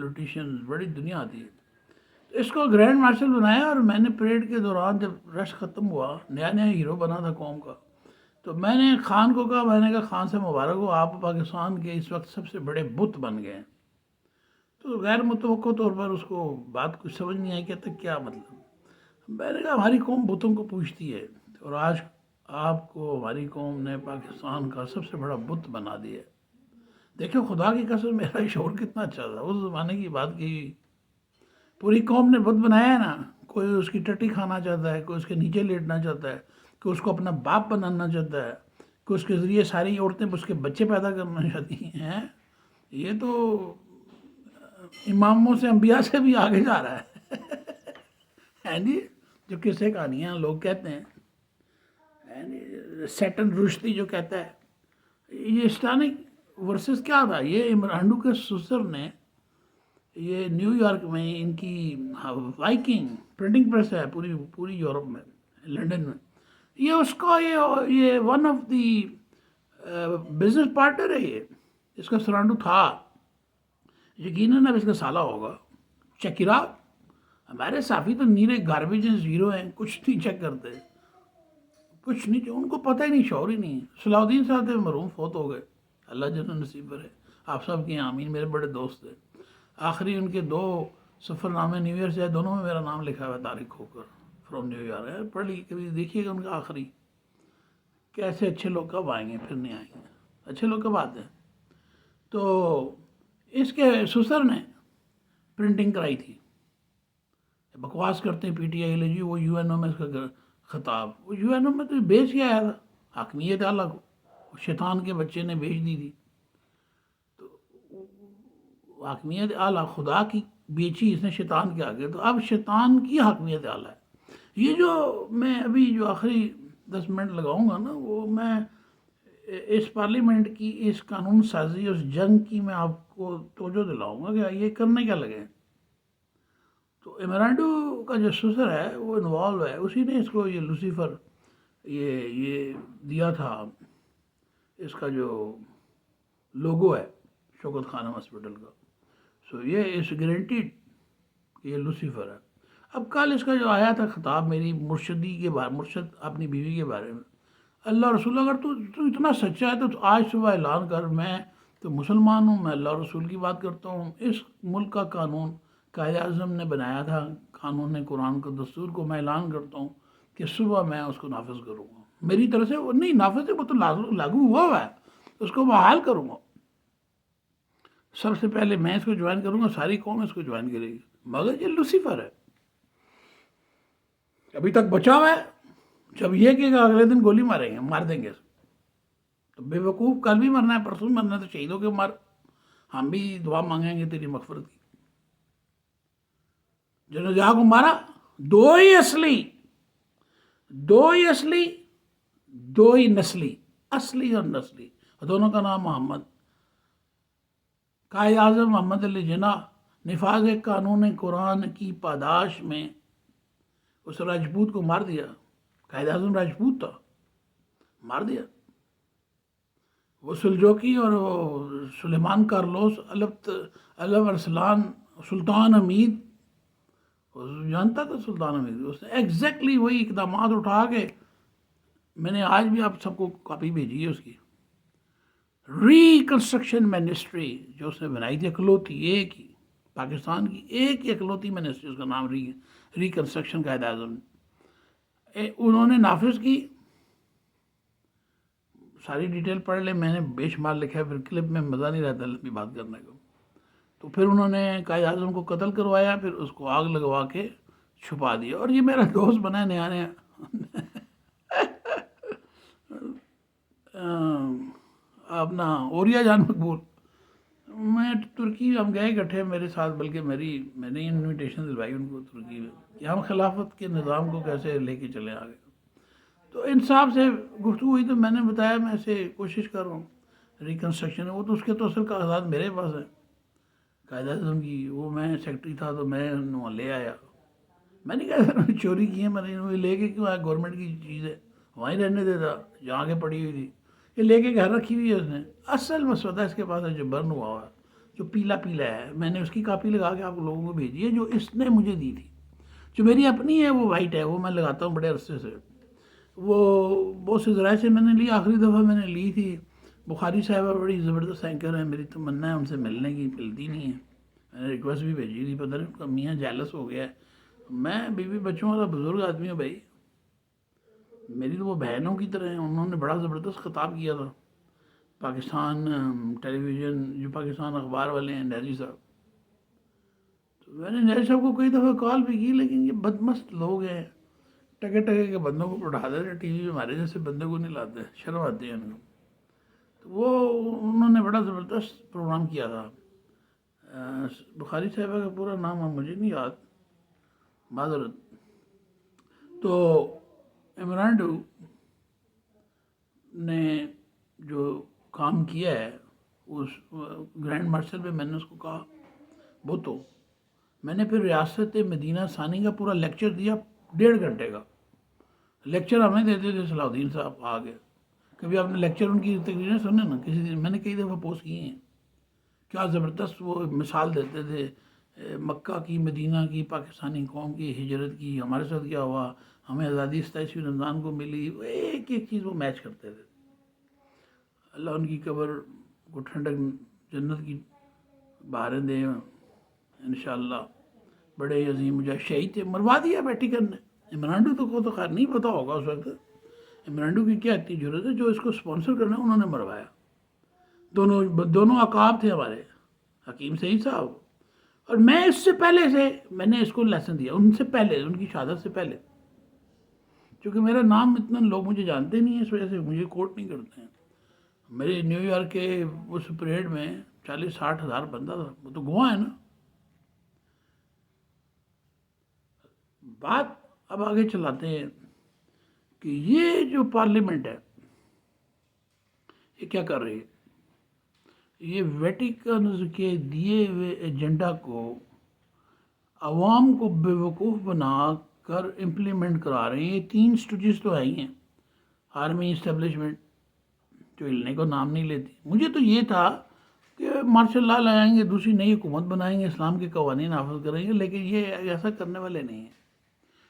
Politicians, بڑی دنیا آتی ہے. تو اس کو گرینڈ مارشل بنایا، اور میں نے پریڈ کے دوران جب رش ختم ہوا، نیا نیا ہیرو بنا تھا قوم کا، تو میں نے خان کو کہا، میں نے کہا خان سے مبارک ہو، آپ پاکستان کے اس وقت سب سے بڑے بت بن گئے ہیں. تو غیر متوقع طور پر اس کو بات کچھ سمجھ نہیں آئی، کہتا کیا مطلب. میں نے کہا ہماری قوم بتوں کو پوجتی ہے، اور آج آپ کو ہماری قوم نے پاکستان کا سب سے بڑا بت بنا دیا ہے. دیکھو خدا کی قسم میرا شعور کتنا اچھا تھا اس زمانے کی بات کی. پوری قوم نے بت بنایا ہے نا. کوئی اس کی ٹٹی کھانا چاہتا ہے، کوئی اس کے نیچے لیٹنا چاہتا ہے، کوئی اس کو اپنا باپ بنانا چاہتا ہے، کوئی اس کے ذریعے ساری عورتیں اس کے بچے پیدا کرنا چاہتی ہیں. یہ تو اماموں سے انبیاء سے بھی آگے جا رہا ہے جی. جو قصے کہانیاں لوگ کہتے ہیں، سیٹن رشدی جو کہتا ہے، یہ اسلامک ورسز کیا تھا. یہ عمرانڈو کے سسر نے، یہ نیو یارک میں ان کی وائکنگ پرنٹنگ پریس ہے پوری یورپ میں، لنڈن میں. یہ اس کا یہ one of the business partner ہے. یہ اس کا سرانڈو تھا، یقیناً اب اس کا سالہ ہوگا. Check it out. ہمارے صافی تو نیرے گاربیج ہیں، زیرو ہیں، کچھ نہیں چیک کرتے، کچھ نہیں. ان کو پتہ ہی نہیں، شعور ہی نہیں. صلاح الدین صاحب تھے، مرحوم، فوت ہو گئے، اللہ جنت نصیب کرے. آپ سب کے آمین. میرے بڑے دوست تھے. آخری ان کے 2 سفر نامے نیو ایئر سے، دونوں میں میرا نام لکھا ہوا ہے طارق ہو کر، فرام نیو یارک. پڑھ لی کبھی، دیکھیے گا ان کا آخری. کیسے اچھے لوگ کب آئیں گے، پھر نہیں آئیں گے. اچھے لوگ کب آتے ہیں. تو اس کے سسر نے پرنٹنگ کرائی تھی. بکواس کرتے ہیں پی ٹی آئی والے جی، وہ یو این او میں اس کا خطاب. وہ یو این او میں تو بیچ کے آیا تھا حاکمیت اعلیٰ کو. شیطان کے بچے نے بیچ دی تھی. تو حاکمیت اعلیٰ خدا کی بیچی اس نے شیطان کے آگے. تو اب شیطان کی حاکمیت اعلیٰ ہے. یہ جو میں ابھی جو آخری 10 منٹ لگاؤں گا نا، وہ میں اس پارلیمنٹ کی اس قانون سازی، اس جنگ کی میں آپ کو توجہ دلاؤں گا کہ یہ کرنے کیا لگے. تو ایمرانڈو کا جو سسر ہے وہ انوالو ہے. اسی نے اس کو یہ لوسیفر یہ دیا تھا. اس کا جو لوگو ہے شوکت خانم ہاسپٹل کا. سو یہ اس گارنٹیڈ کہ یہ لوسیفر ہے. اب کل اس کا جو آیا تھا خطاب میری مرشدی کے بارے، مرشد اپنی بیوی کے بارے میں. اللہ رسول، اگر تو اتنا سچا ہے تو آج صبح اعلان کر، میں تو مسلمان ہوں، میں اللہ رسول کی بات کرتا ہوں. اس ملک کا قانون قائد اعظم نے بنایا تھا، قانون نے قرآن کو، دستور کو. میں اعلان کرتا ہوں کہ صبح میں اس کو نافذ کروں گا. میری طرف سے وہ نہیں نافذ ہے، وہ تو لاگو ہوا ہے، اس کو بحال کروں گا. سب سے پہلے میں اس کو جوائن کروں گا، ساری قوم اس کو جوائن کرے گی. مگر یہ لوسیفر ہے، ابھی تک بچا ہوا ہے. جب یہ کہ اگلے دن گولی ماریں گے، مار دیں گے. تو بے وقوف، کل بھی مرنا ہے، پرسوں مرنا ہے، تو شہیدوں کے مار. ہم بھی دعا مانگیں گے تیری مغفرت کی. جنہوں جہاں کو مارا، دو ہی اصلی، دو ہی نسلی، اصلی اور نسلی. دونوں کا نام محمد. قائد اعظم محمد علی جناح نفاذ قانون قرآن کی پاداش میں اس راجپوت کو مار دیا. قائد اعظم راجپوت تھا، مار دیا. وہ سلجوکی اور سلیمان کارلوس علم ارسلان، سلطان حمید، جانتا تھا سلطان حمید. اس نے ایگزیکٹلی وہی اقدامات اٹھا کے، میں نے آج بھی آپ سب کو کاپی بھیجی ہے اس کی، ریکنسٹرکشن منسٹری جو اس نے بنائی تھی، اکلوتی ایک ہی پاکستان کی، ایک ہی اکلوتی منسٹری، اس کا نام ریکنسٹرکشن قائد اعظم نے. انہوں نے نافذ کی. ساری ڈیٹیل پڑھ لیں، میں نے بے شمار لکھا ہے، پھر کلپ میں مزہ نہیں رہتا لمبی بات کرنے کو. تو پھر انہوں نے قائد اعظم کو قتل کروایا، پھر اس کو آگ لگوا کے چھپا دیا. اور یہ میرا دوست بنا ہے نیا نیا. اپنا اوریا جان مقبول. میں ترکی ہم گئے اکٹھے میرے ساتھ، بلکہ میں نے انویٹیشن دلوائی ان کو ترکی میں کہ ہم خلافت کے نظام کو کیسے لے کے چلیں آگے. تو انصاف سے گفتگو ہوئی، تو میں نے بتایا میں ایسے کوشش کر رہا ہوں ریکنسٹرکشن. وہ تو اس کے تو اصل کاغذات میرے پاس ہیں قائد اعظم کی. وہ میں سیکٹری تھا تو میں وہاں لے آیا. میں نے کہا چوری کی ہے، میں نے لے کے کیوں آیا، گورنمنٹ کی چیز ہے، وہیں رہنے دیتا جہاں کے پڑی ہوئی تھی. یہ لے کے گھر رکھی ہوئی ہے اس نے. اصل مسودہ اس کے پاس ہے جو برن ہوا ہوا ہے. جو پیلا پیلا ہے، میں نے اس کی کاپی لگا کے آپ لوگوں کو بھیجی ہے جو اس نے مجھے دی تھی. جو میری اپنی ہے وہ وائٹ ہے، وہ میں لگاتا ہوں بڑے عرصے سے. وہ بہت سے ذرائع سے میں نے لی، آخری دفعہ میں نے لی تھی. بخاری صاحبہ بڑی زبردست اینکر ہیں، میری تمنا ہے ان سے ملنے کی، ملتی نہیں ہے. میں نے ریکویسٹ بھی بھیجی تھی، پتہ نہیں ان کا میاں جیلس ہو گیا ہے. میں بیوی بچوں والا بزرگ آدمی ہوں بھائی، میری تو وہ بہنوں کی طرح ہیں. انہوں نے بڑا زبردست خطاب کیا تھا پاکستان ٹیلی ویژن، جو پاکستان اخبار والے ہیں، نیازی صاحب. تو میں نے نیازی صاحب کو کئی دفعہ کال بھی کی، لیکن یہ بدمست لوگ ہیں، ٹکے ٹکے کے بندوں کو اٹھا دیتے ٹی وی. ہمارے جیسے بندے کو نہیں لاتے، شرم آتی ہے ان کو. تو وہ انہوں نے بڑا زبردست پروگرام کیا تھا. بخاری صاحبہ کا پورا نام اب مجھے نہیں یاد، معذرت. تو عمران ڈو نے جو کام کیا ہے اس گرینڈ مارشل پہ، میں نے اس کو کہا بہتو. میں نے پھر ریاست مدینہ ثانی کا پورا لیکچر دیا، 1.5 گھنٹے کا لیکچر ہمیں دیتے تھے صلاح الدین صاحب آگے. کبھی آپ نے لیکچر ان کی تقریریں سنے نا کسی دن؟ میں نے کئی دفعہ پوسٹ کی ہیں. کیا زبردست وہ مثال دیتے تھے مکہ کی، مدینہ کی، پاکستانی قوم کی ہجرت کی، ہمارے ساتھ کیا ہوا، ہمیں آزادی 27ویں رمضان کو ملی. ایک ایک چیز وہ میچ کرتے تھے. اللہ ان کی قبر کو ٹھنڈک جنت کی بہاریں دیں انشاءاللہ. بڑے عظیم مجاہد شہید تھے، مروا دیا ویٹیکن نے. عمران ڈو کو تو خیر نہیں پتا ہوگا اس وقت عمران ڈو کی کیا اتنی ضرورت ہے، جو اس کو سپانسر کرنا انہوں نے مروایا. دونوں عقاب تھے ہمارے، حکیم سعید صاحب. اور میں اس سے پہلے سے میں نے اس کو لیسن دیا، ان سے پہلے، ان کی شہادت سے پہلے. چونکہ میرا نام اتنا لوگ مجھے جانتے نہیں ہیں، اس وجہ سے مجھے کوٹ نہیں کرتے ہیں. میرے نیو یارک کے اس پریڈ میں 40-60 ہزار بندہ تھا، وہ تو گواہ ہے نا. بات اب آگے چلاتے ہیں کہ یہ جو پارلیمنٹ ہے یہ کیا کر رہی ہے. یہ ویٹیکنز کے دیے ہوئے ایجنڈا کو عوام کو بے وقوف بنا کر امپلیمنٹ کرا رہے ہیں. یہ 3 سٹوجز تو ہی ہیں. آرمی اسٹیبلشمنٹ جو ہلنے کو نام نہیں لیتی. مجھے تو یہ تھا کہ مارشل لا لائیں گے، دوسری نئی حکومت بنائیں گے، اسلام کے قوانین نافذ کریں گے، لیکن یہ ایسا کرنے والے نہیں ہیں.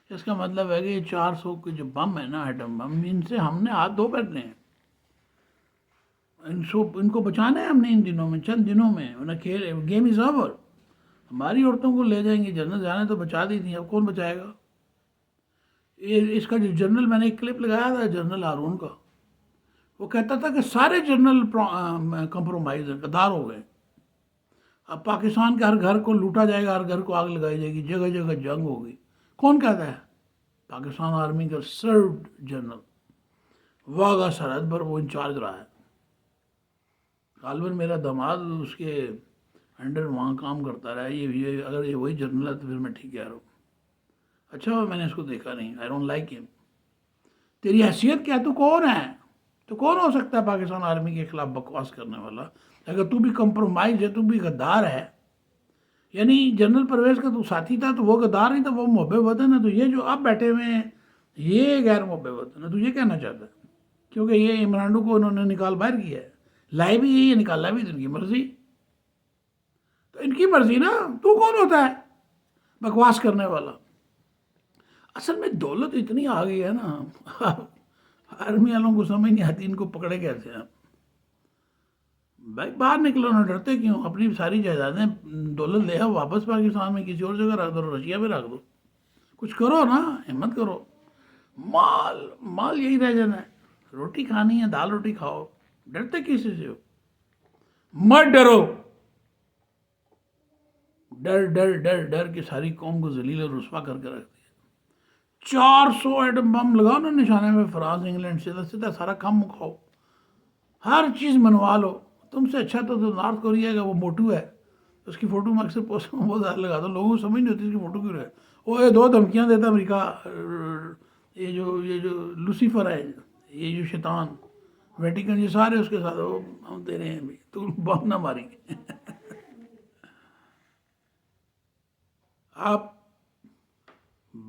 اس کا مطلب ہے کہ یہ 400 کے جو بم ہے نا، ایٹم بم، ان سے ہم نے ہاتھ دھو بیٹھنے ہیں. ان کو بچانا ہے ہم نے ان دنوں میں، چند دنوں میں. انہیں کھیل گیم از اوور. ہماری عورتوں کو لے جائیں گے جنرل، جانے تو بچا دی تھی، اب کون بچائے گا. اس کا جو جنرل، میں نے ایک کلپ لگایا تھا جنرل ہارون کا، وہ کہتا تھا کہ سارے جنرل کمپرومائز ہیں، غدار ہو گئے. اب پاکستان کے ہر گھر کو لوٹا جائے گا، ہر گھر کو آگ لگائی جائے گی، جگہ جگہ جنگ ہوگی. کون کہتا ہے؟ پاکستان آرمی کا سروڈ جنرل، واگا سرحد پر وہ انچارج رہا ہے. غالباً میرا داماد اس کے انڈر وہاں کام کرتا رہا ہے. یہ اگر یہ وہی جنرل ہے تو پھر میں ٹھیک کہہ رہا ہوں. اچھا میں نے اس کو دیکھا نہیں، آئی ڈونٹ لائک ہم. تیری حیثیت کیا؟ تو کون ہے؟ تو کون ہو سکتا ہے پاکستان آرمی کے خلاف بکواس کرنے والا؟ اگر تو بھی کمپرومائز ہے، تو بھی غدار ہے. یعنی جنرل پرویز کا تو ساتھی تھا تو وہ غدار نہیں تھا، وہ محب وطن ہے. تو یہ جو اب بیٹھے ہوئے ہیں یہ غیر محب وطن ہے. تو یہ کہنا چاہتا ہے کیونکہ یہ عمران ڈو کو انہوں نے نکال باہر کیا ہے. لائے بھی یہی ہے، نکالا بھی ان کی مرضی. تو ان کی مرضی نا، تو کون ہوتا ہے بکواس کرنے والا؟ اصل میں دولت اتنی آ گئی ہے نا، آرمی والوں کو سمجھ نہیں آتی ان کو پکڑے کیسے ہیں. بھائی باہر نکلو نہ، ڈرتے کیوں؟ اپنی ساری جائیدادیں دولت لے آؤ واپس پاکستان میں، کسی اور جگہ رکھ دو، رشیا میں رکھ دو. کچھ کرو نا، ہمت کرو. مال یہی رہ جانا ہے. روٹی کھانی ہے، دال روٹی کھاؤ. ڈرتے کسی سے ہو؟ مت ڈرو. ڈر ڈر ڈر ڈر کے ساری قوم کو ذلیل اور رسوا کر کے رکھ دیا. 400 ایٹم بم لگاؤ نا نشانے میں، فرانس انگلینڈ سے سیدھا سارا کام مکھاؤ، ہر چیز منوا لو. تم سے اچھا تو نارتھ کوریا کا وہ موٹو ہے، اس کی فوٹو میں اکثر پوسٹ میں بہت زیادہ لگا دو. لوگوں کو سمجھ نہیں ہوتی اس کی فوٹو کیوں ہے. وہ یہ 2 دھمکیاں دیتا امریکہ. یہ جو لوسیفر ہے، یہ جو شیطان ویٹیکن، یہ سارے اس کے ساتھ ہم دے رہے ہیں بھی، تو بم نہ ماریں گے. آپ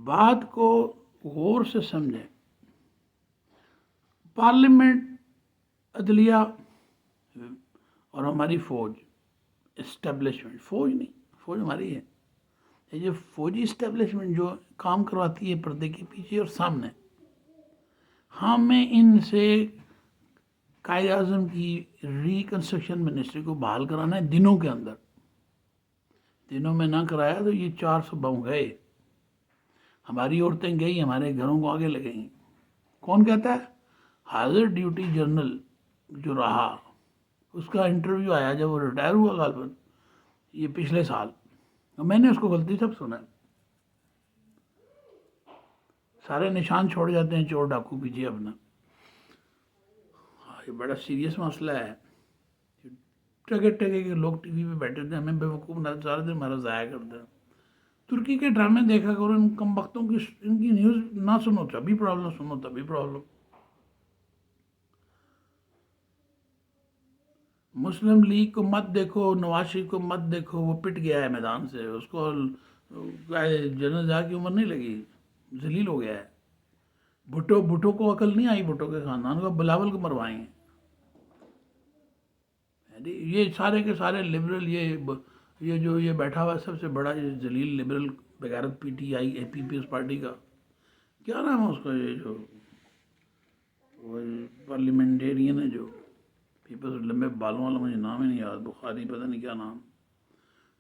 بات کو غور سے سمجھیں. پارلیمنٹ، عدلیہ اور ہماری فوج، اسٹیبلشمنٹ، فوج نہیں، فوج ہماری ہے، یہ جو فوجی اسٹیبلشمنٹ جو کام کرواتی ہے پردے کے پیچھے اور سامنے، ہمیں ان سے قائد اعظم کی ریکنسٹرکشن منسٹری کو بحال کرانا ہے دنوں کے اندر. دنوں میں نہ کرایا تو یہ 400 بم گئے، ہماری عورتیں گئی، ہمارے گھروں کو آگے لگیں. کون کہتا ہے؟ حاضر ڈیوٹی جنرل جو رہا، اس کا انٹرویو آیا جب وہ ریٹائر ہوا غالباً یہ پچھلے سال، میں نے اس کو غلطی سب سنا. سارے نشان چھوڑ جاتے ہیں چور ڈاکو پیچھے اپنا. یہ بڑا سیریس مسئلہ ہے. ٹگے ٹگے کے لوگ ٹی وی پہ بیٹھے تھے، ہمیں بے وقوف نہ سارے دن ہمارا ضائع کرتے ہیں. ترکی کے ڈرامے دیکھا کرو، ان کم وقتوں کی ان کی نیوز نہ سنو تبھی پرابلم، سنو تبھی پرابلم. مسلم لیگ کو مت دیکھو، نواز شریف کو مت دیکھو، وہ پٹ گیا ہے میدان سے، اس کو جنرل ضیاء کی عمر نہیں لگی، ذلیل ہو گیا ہے. بھٹو کو عقل نہیں آئی، بھٹو کے خاندان کو، بلاول کو مروائیں گے. یہ سارے کے سارے لبرل، یہ جو یہ بیٹھا ہوا سب سے بڑا یہ ذلیل لبرل بغیرت P T I a P piece party کا کیا نام ہے اس کا، یہ جو پارلیمنٹیرین ہے جو پیپلز، لمبے بالوں والا، مجھے نام ہی نہیں یاد، بخاری پتہ نہیں کیا نام.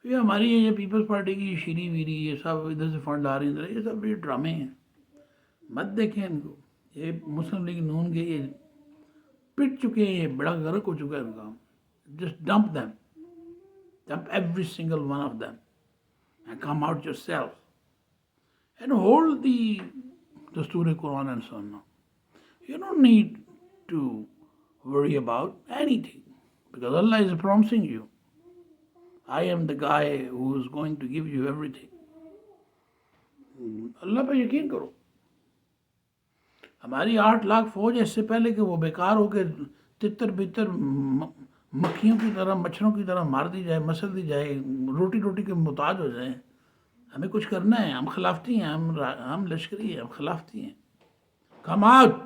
یہ ہماری یہ پیپلز پارٹی کی شیری ویری یہ سب ادھر سے فنڈ آ رہی ہیں، یہ سب یہ ڈرامے ہیں، مت دیکھیں ان کو. یہ مسلم لیگ نون کے یہ پٹ چکے ہیں، یہ بڑا غرق ہو چکا ہے ان کا. Just dump them. Dump every single one of them. And come out yourself. And hold the Dastur Quran and Sunnah. You don't need to worry about anything. Because Allah is promising you, I am the guy who is going to give you everything. اللہ پہ یقین کرو. ہماری 8 لاکھ فوج ہے، اس سے پہلے کہ وہ بیکار ہو کے تتر بتر مکھیوں کی طرح، مچھروں کی طرح مار دی جائے، مسل دی جائے، روٹی کے محتاج ہو جائیں. ہمیں کچھ کرنا ہے، ہم خلافتی ہیں، ہم لشکری ہیں، ہم خلافتی ہیں. Come out.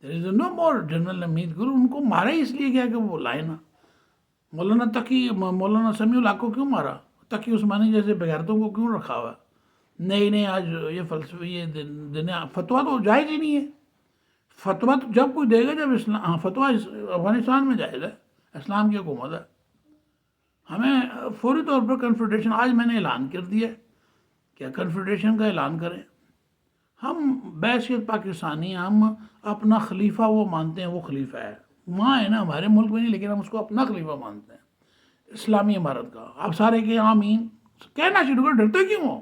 There is no more general امید گل. ان کو مارا ہی اس لیے گیا کہ وہ لائے نا. مولانا سمیع الحق کو کیوں مارا؟ تقی عثمانی جیسے بغیرتوں کو کیوں رکھا ہوا؟ نہیں آج یہ فلسفی، یہ دنیا فتویٰ تو جائز ہی نہیں ہے. فتویٰ تو جب کوئی دے گا جب اسلام، فتویٰ افغانستان میں جائز ہے، اسلام کی حکومت ہے. ہمیں فوری طور پر کنفیڈریشن، آج میں نے اعلان کر دیا کہ کنفیڈریشن کا اعلان کریں. ہم بحیثیت پاکستانی، ہم اپنا خلیفہ وہ مانتے ہیں، وہ خلیفہ ہے وہاں ہے نا، ہمارے ملک میں نہیں، لیکن ہم اس کو اپنا خلیفہ مانتے ہیں اسلامی امارت کا. آپ سارے کے آمین کہنا شروع کر. ڈرتے کیوں ہو؟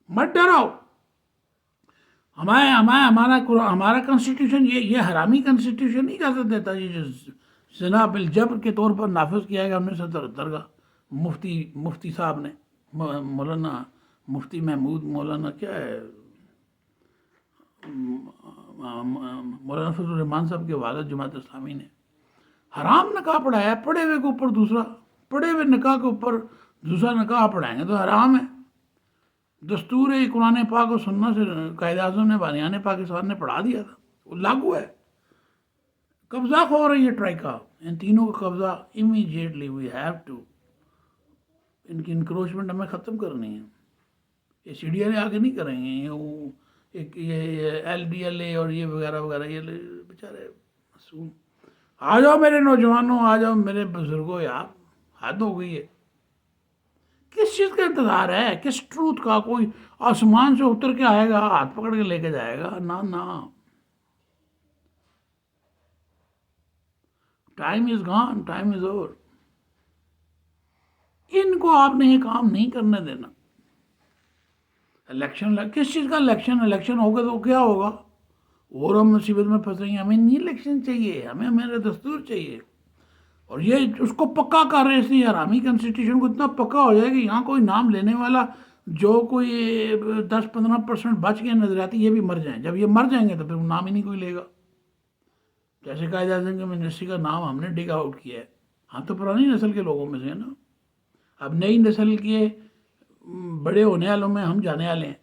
مت ڈراؤ. ہمارا کنسٹیٹیوشن یہ حرامی کنسٹیٹیوشن نہیں اجازت دیتا. یہ جو زنا بالجبر کے طور پر نافذ کیا گیا 1973 کا مفتی صاحب نے، مولانا مفتی محمود، مولانا کیا ہے، مولانا فضل الرحمان صاحب کے والد جماعت اسلامی نے حرام نکاح پڑھایا. پڑھے ہوئے کے اوپر دوسرا، پڑھے ہوئے نکاح کے اوپر دوسرا نکاح پڑھائیں گے تو حرام ہے. دستور قرآن پاک و سنت سے قائد اعظم نے بانیان پاکستان نے پڑھا دیا تھا، وہ لاگو ہے. قبضہ ہو رہی ہے ٹرائکا، ان تینوں کا قبضہ امیجیٹلی. وی ہیو ٹو، ان کی انکروچمنٹ ہمیں ختم کرنی ہے. یہ سی ڈی ایل آگے نہیں کریں گے، یہ ایل ڈی ایل اے اور یہ وغیرہ وغیرہ، یہ بیچارے معصوم. آ جاؤ میرے نوجوانوں، آ جاؤ میرے بزرگوں، یار حد ہو گئی ہے. کس چیز کا انتظار ہے؟ کس ٹروتھ کا؟ کوئی آسمان سے اتر کے آئے گا، ہاتھ پکڑ کے لے کے جائے گا؟ نہ. ٹائم از گان، ٹائم از اوور. ان کو آپ نے یہ کام نہیں کرنے دینا. الیکشن، کس چیز کا الیکشن ہوگا تو کیا ہوگا؟ اور ہم مصیبت میں پھنسیں گے. ہمیں نہیں الیکشن چاہیے، ہمیں میرا دستور چاہیے. اور یہ اس کو پکا کر رہے تھے، حرامی کنسٹیٹیوشن کو اتنا پکا ہو جائے کہ یہاں کوئی نام لینے والا جو کوئی 10-15% بچ گئے نظریاتی، یہ بھی مر جائیں. جب یہ مر جائیں گے تو پھر نام ہی نہیں کوئی لے گا. جیسے قائد اعظم کے منسٹری کا نام ہم نے ڈگ آؤٹ کیا ہے. ہم تو پرانی نسل کے لوگوں میں سے ہیں نا. اب نئی نسل کے بڑے ہونے والوں میں ہم جانے والے ہیں.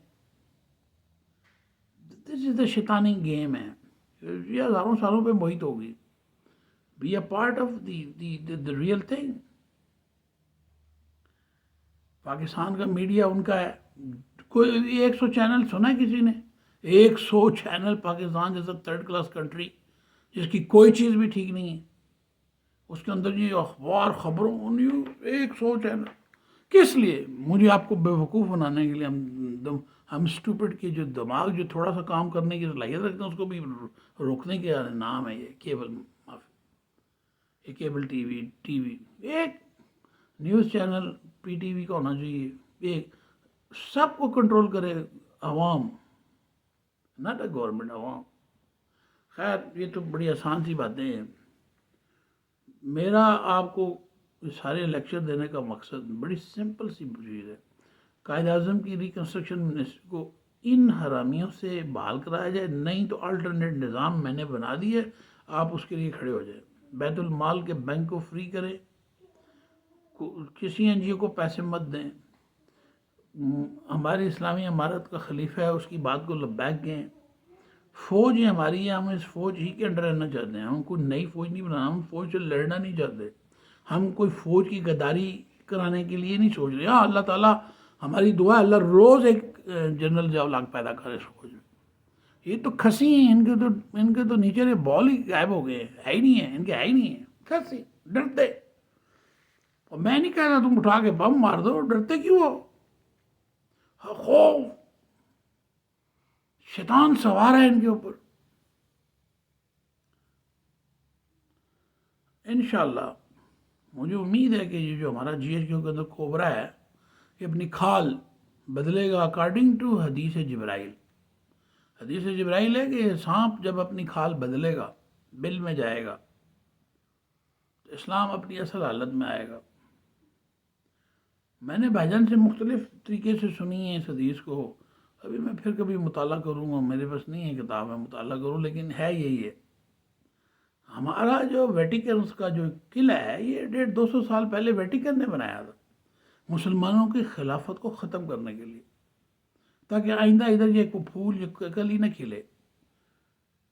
دس از دا شیطانی گیم ہے. یہ ہزاروں سالوں پہ محیط ہوگی. Be a part of the real thing. Pakistan کا میڈیا ان کا ہے. کوئی 100 چینل سنا ہے کسی نے؟ 100 چینل. پاکستان جیسا تھرڈ کلاس کنٹری جس کی کوئی چیز بھی ٹھیک نہیں ہے، اس کے اندر یہ اخبار خبروں 100 چینل. کس لیے؟ مجھے آپ کو بے وقوف بنانے کے لیے. ہم اسٹوپڈ کے جو دماغ جو تھوڑا سا کام کرنے کی صلاحیت رکھتے ہیں اس کو بھی روکنے کے نام ہے یہ کیبل معافی، یہ کیبل ٹی وی. ایک news channel P T V کا ہونا چاہیے، ایک سب کو کنٹرول کرے عوام، ناٹ اے گورنمنٹ، عوام. خیر یہ تو بڑی آسان سی باتیں ہیں. میرا آپ کو سارے لیکچر دینے کا مقصد بڑی سمپل سی چیز ہے. قائد اعظم کی ریکنسٹرکشن منسٹری کو ان حرامیوں سے بحال کرایا جائے، نہیں تو الٹرنیٹ نظام میں نے بنا دی ہے، آپ اس کے لیے کھڑے ہو جائیں. بیت المال کے بینک کو فری کریں، کسی این جی او کو پیسے مت دیں. ہماری اسلامی امارت کا خلیفہ ہے، اس کی بات کو لبیک کہیں. فوج ہی ہماری ہے، ہم اس فوج ہی کے انڈر رہنا چاہتے ہیں. ہم کوئی نئی فوج نہیں بنانا، ہم فوج سے لڑنا نہیں چاہتے. ہم کوئی فوج کی غداری کرانے کے لیے نہیں سوچ رہے. ہاں اللہ تعالیٰ ہماری دعا ہے، اللہ روز ایک جنرل جاولاگ پیدا کرے اس فوج میں. یہ تو کھسی ہیں، ان کے تو نیچے بال ہی غائب ہو گئے، ہے ہی نہیں ہے، ان کے ہے ہی نہیں ہے. کھسی ڈرتے. اور میں نہیں کہہ رہا تم اٹھا کے بم مار دو، ڈرتے کیوں ہو؟ خوف، شیطان سوار ہے ان کے اوپر. انشاءاللہ مجھے امید ہے کہ یہ جو ہمارا جی ایچ کیو کے اندر کوبرا ہے یہ اپنی کھال بدلے گا اکارڈنگ ٹو حدیث جبرائیل. حدیث جبرائیل ہے کہ سانپ جب اپنی کھال بدلے گا، بل میں جائے گا، تو اسلام اپنی اصل حالت میں آئے گا. میں نے بھائی جان سے مختلف طریقے سے سنی ہے اس حدیث کو. ابھی میں پھر کبھی مطالعہ کروں گا، میرے پاس نہیں ہے کتاب میں مطالعہ کروں، لیکن ہے یہی ہے. ہمارا جو ویٹیکنس کا جو قلعہ ہے یہ 150-200 سال پہلے ویٹیکن نے بنایا تھا مسلمانوں کی خلافت کو ختم کرنے کے لیے، تاکہ آئندہ ادھر یہ کوئی پھول یہ کلی نہ کھلے.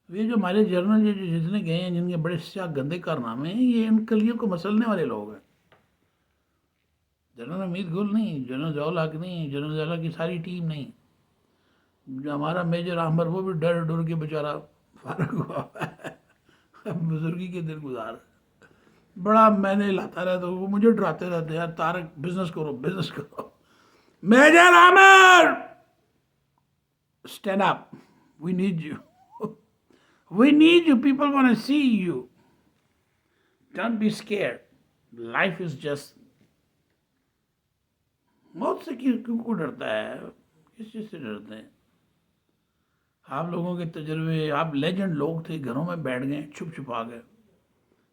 یہ جو ہمارے جرنل جو جتنے گئے ہیں، جن کے بڑے سیاہ گندے کارنامے ہیں، یہ ان کلیوں کو مسلنے والے لوگ ہیں. جنرل امید گل نہیں، جنرل ضیاء الحق نہیں، جنرل ضیاء الحق کی ساری ٹیم نہیں. جو ہمارا میجر احمد وہ بھی ڈر ڈر کے بیچارہ فارغ ہوا ہے، بزرگی کے دن گزار. بڑا میں نے لاتا رہتا، وہ مجھے ڈراتے رہتے، یار طارق بزنس کرو بزنس کرو. Major Ahmad stand up, we need you, we need you, people want to see you, don't be scared, life is just. موت سے کیوں کو ڈرتا ہے؟ کس چیز سے ڈرتے ہیں؟ آپ لوگوں کے تجربے، آپ لیجنڈ لوگ تھے، گھروں میں بیٹھ گئے، چھپ چھپا گئے.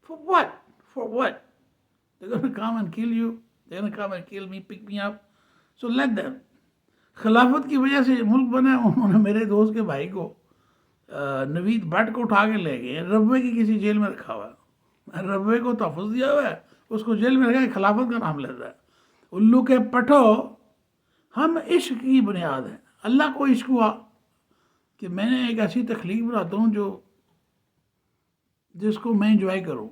For what? For what? They're going to come and kill you. They're going to come and kill me, pick me up. So let them. خلافت کی وجہ سے ملک بنا. انہوں نے میرے دوست کے بھائی کو نوید بٹ کو اٹھا کے لے گئے، ربوے کی کسی جیل میں رکھا ہوا ہے. ربوے کو تحفظ دیا ہوا ہے، اس کو جیل میں رکھا ہے، خلافت کا نام لیتا ہے. الو کے پٹھو، ہم عشق کی بنیاد ہیں. اللہ کو عشق ہوا کہ میں نے ایک ایسی تخلیق بناتا ہوں جس کو میں انجوائے کروں.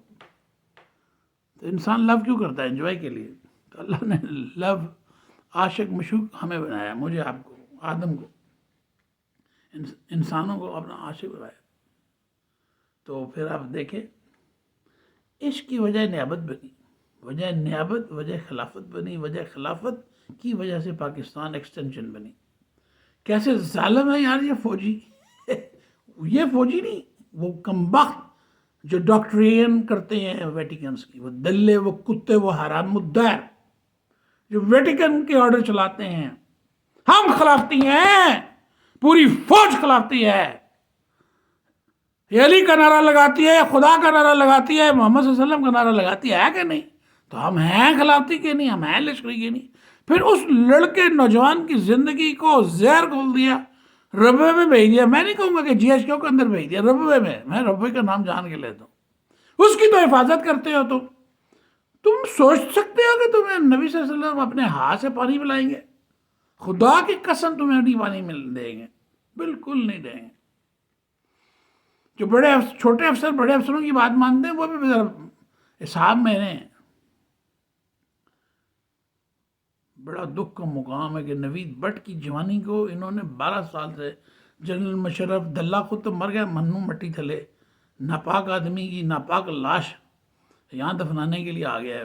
تو انسان لو کیوں کرتا ہے؟ انجوائے کے لیے. تو اللہ نے لو، عاشق مشوق ہمیں بنایا، مجھے، آپ کو، آدم کو، انسانوں کو اپنا عاشق بنایا. تو پھر آپ دیکھیں عشق کی وجہ نیابت بنی، وجہ نیابت وجہ خلافت بنی، وجہ خلافت کی وجہ سے پاکستان ایکسٹینشن بنی. کیسے ظالم ہے یار یہ فوجی یہ فوجی نہیں، وہ کمبخت جو ڈاکٹرین کرتے ہیں ویٹیکنس کی، وہ دلے، وہ کتے، وہ حرام الدار جو ویٹیکن کے آرڈر چلاتے ہیں. ہم خلافتی ہیں، پوری فوج خلافتی ہے. یہ علی کا نعرہ لگاتی ہے، خدا کا نعرہ لگاتی ہے، محمد صلی اللہ علیہ وسلم کا نعرہ لگاتی ہے کہ نہیں؟ تو ہم ہیں خلافتی کے نہیں، ہم ہیں لشکری کے نہیں. پھر اس لڑکے نوجوان کی زندگی کو زہر گھول دیا، ربوے میں بھیج دیا. میں نہیں کہوں گا کہ جی ایچ کیو کے اندر بھیج دیا، ربوے میں ربوے کا نام جان کے لیتا ہوں. اس کی تو حفاظت کرتے ہو. تم سوچ سکتے ہو کہ تمہیں نبی صلی اللہ علیہ وسلم اپنے ہاتھ سے پانی پلائیں گے؟ خدا کی قسم تمہیں نہیں پانی دیں گے، بالکل نہیں دیں گے. جو چھوٹے افسر بڑے افسروں کی بات مانتے ہیں وہ بھی ذرا حساب میں رہیں۔ بڑا دکھ کا مقام ہے کہ نوید بٹ کی جوانی کو انہوں نے 12 سال سے، جنرل مشرف دلہ خود تو مر گیا منو مٹی تھلے، ناپاک آدمی کی ناپاک لاش یہاں دفنانے کے لیے آ گیا ہے۔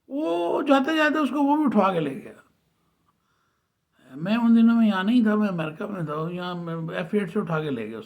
وہ جاتے جاتے اس کو وہ بھی اٹھوا کے لے گیا۔ میں ان دنوں میں یہاں نہیں تھا، میں امریکہ میں تھا، یہاں F8 سے اٹھا کے لے گیا اس